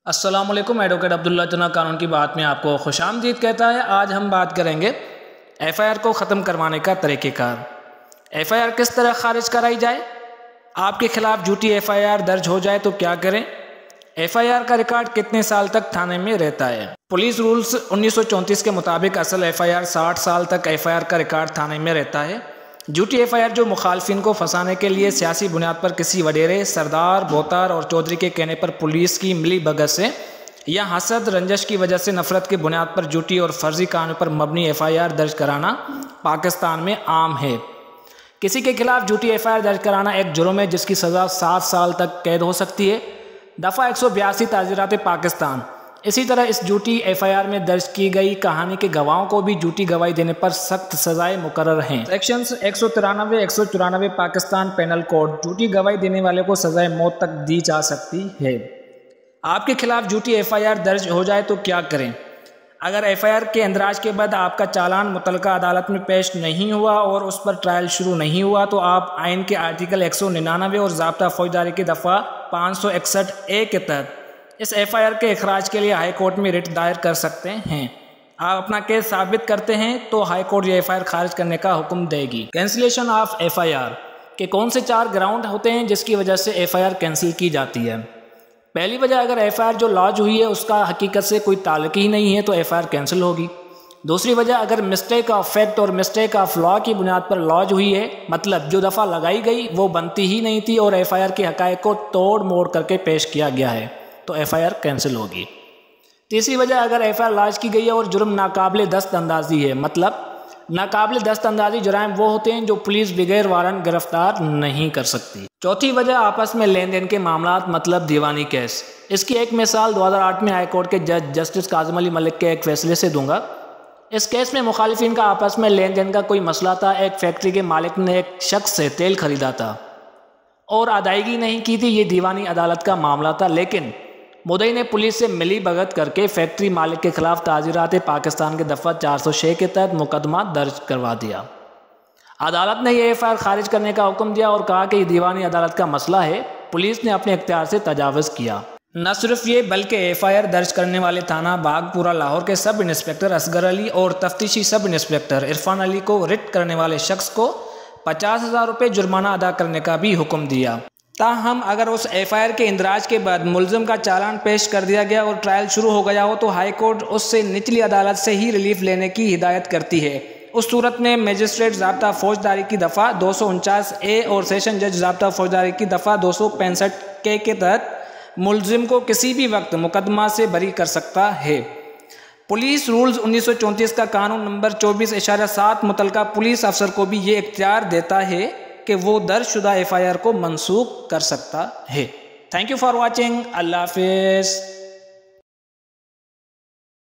अस्सलामुअलैकुम। एडवोकेट अब्दुल्ला जना कानून की बात में आपको खुशामदीद कहता है। आज हम बात करेंगे एफआईआर को ख़त्म करवाने का तरीक़ेकार। एफआईआर किस तरह खारिज कराई जाए। आपके खिलाफ झूठी एफआईआर दर्ज हो जाए तो क्या करें। एफआईआर का रिकॉर्ड कितने साल तक थाने में रहता है। पुलिस रूल्स 1934 के मुताबिक असल एफआईआर 60 साल तक एफआईआर का रिकॉर्ड थाने में रहता है। झूठी एफआईआर जो मुखालफिन को फंसाने के लिए सियासी बुनियाद पर किसी वडेरे, सरदार, बोतार और चौधरी के कहने पर पुलिस की मिली भगत से या हसद रंजश की वजह से नफरत की बुनियाद पर झूठी और फर्जी कानून पर मबनी एफआईआर दर्ज कराना पाकिस्तान में आम है। किसी के खिलाफ झूठी एफआईआर दर्ज कराना एक जुर्म है जिसकी सज़ा 7 साल तक कैद हो सकती है। दफ़ा 182 ताज़ीरात पाकिस्तान। इसी तरह इस झूठी एफआईआर में दर्ज की गई कहानी के गवाहों को भी झूठी गवाही देने पर सख्त सजाएं मुकर्रर हैं। Sections 193, 194 Pakistan penal code. झूठी गवाही देने वाले को सजाए मौत तक दी जा सकती है। आपके खिलाफ झूठी एफआईआर दर्ज हो जाए तो क्या करें। अगर एफआईआर के इंदराज के बाद आपका चालान मुतलका अदालत में पेश नहीं हुआ और उस पर ट्रायल शुरू नहीं हुआ तो आप आइन के आर्टिकल 199 और ज़ाब्ता फौजदारी की दफ़ा 561A के तहत इस एफआईआर के इखराज के लिए हाई कोर्ट में रिट दायर कर सकते हैं। आप अपना केस साबित करते हैं तो हाई कोर्ट ये एफआईआर खारिज करने का हुक्म देगी। कैंसिलेशन ऑफ एफआईआर के कौन से 4 ग्राउंड होते हैं जिसकी वजह से एफआईआर कैंसिल की जाती है। पहली वजह, अगर एफआईआर जो लॉन्च हुई है उसका हकीकत से कोई ताल्लुक ही नहीं है तो एफआईआर कैंसिल होगी। दूसरी वजह, अगर मिस्टेक ऑफ फैक्ट और मिस्टेक ऑफ लॉ की बुनियाद पर लॉन्च हुई है, मतलब जो दफ़ा लगाई गई वो बनती ही नहीं थी और एफआईआर के हक़ाइक़ को तोड़ मोड़ करके पेश किया गया है तो एफआईआर कैंसिल होगी। तीसरी वजह, अगर एफआईआर लॉन्च की गई है और जुर्म नाकाबिले दस्तअंदाजी है, मतलब नाकाबिले दस्तअंदाजी जुराइम वो होते हैं जो पुलिस बगैर वारंट गिरफ्तार नहीं कर सकती। चौथी वजह, आपस में लेन देन के मामलात, मतलब दीवानी केस। इसकी एक मिसाल 2008 में हाई कोर्ट के जज जस्टिस काज़िम अली मलिक के एक फैसले से दूंगा। इस केस में मुखालिफिन का आपस में लेन देन का कोई मसला था। एक फैक्ट्री के मालिक ने एक शख्स से तेल खरीदा था और अदायगी नहीं की थी। ये दीवानी अदालत का मामला था, लेकिन मुद्दई ने पुलिस से मिली भगत करके फैक्ट्री मालिक के खिलाफ ताज़ीरात पाकिस्तान के दफ़ा 406 के तहत मुकदमा दर्ज करवा दिया। अदालत ने यह एफआईआर खारिज करने का हुक्म दिया और कहा कि ये दीवानी अदालत का मसला है, पुलिस ने अपने इख्तियार से तजावज़ किया। न सिर्फ ये बल्कि एफआईआर दर्ज करने वाले थाना बागपुरा लाहौर के सब इंस्पेक्टर असगर अली और तफ्तीशी सब इंस्पेक्टर इरफान अली को रिट करने वाले शख्स को 50,000 रुपये जुर्माना अदा करने का भी हुक्म दिया। ताहम अगर उस एफआईआर के इंदराज के बाद मुलजिम का चालान पेश कर दिया गया और ट्रायल शुरू हो गया हो तो हाई कोर्ट उससे निचली अदालत से ही रिलीफ लेने की हिदायत करती है। उस सूरत में मजिस्ट्रेट ज़ाब्ता फौजदारी की दफ़ा 249A और सेशन जज ज़ाब्ता फौजदारी की दफ़ा 265K के तहत मुलजिम को किसी भी वक्त मुकदमा से बरी कर सकता है। पुलिस रूल्स 1934 का कानून नंबर 24/7 मुतलका पुलिस अफसर को भी ये इख्तियार देता है कि वो दर्जशुदा एफआईआर को मनसूख कर सकता है। Thank you for watching. अल्लाह हाफिज़।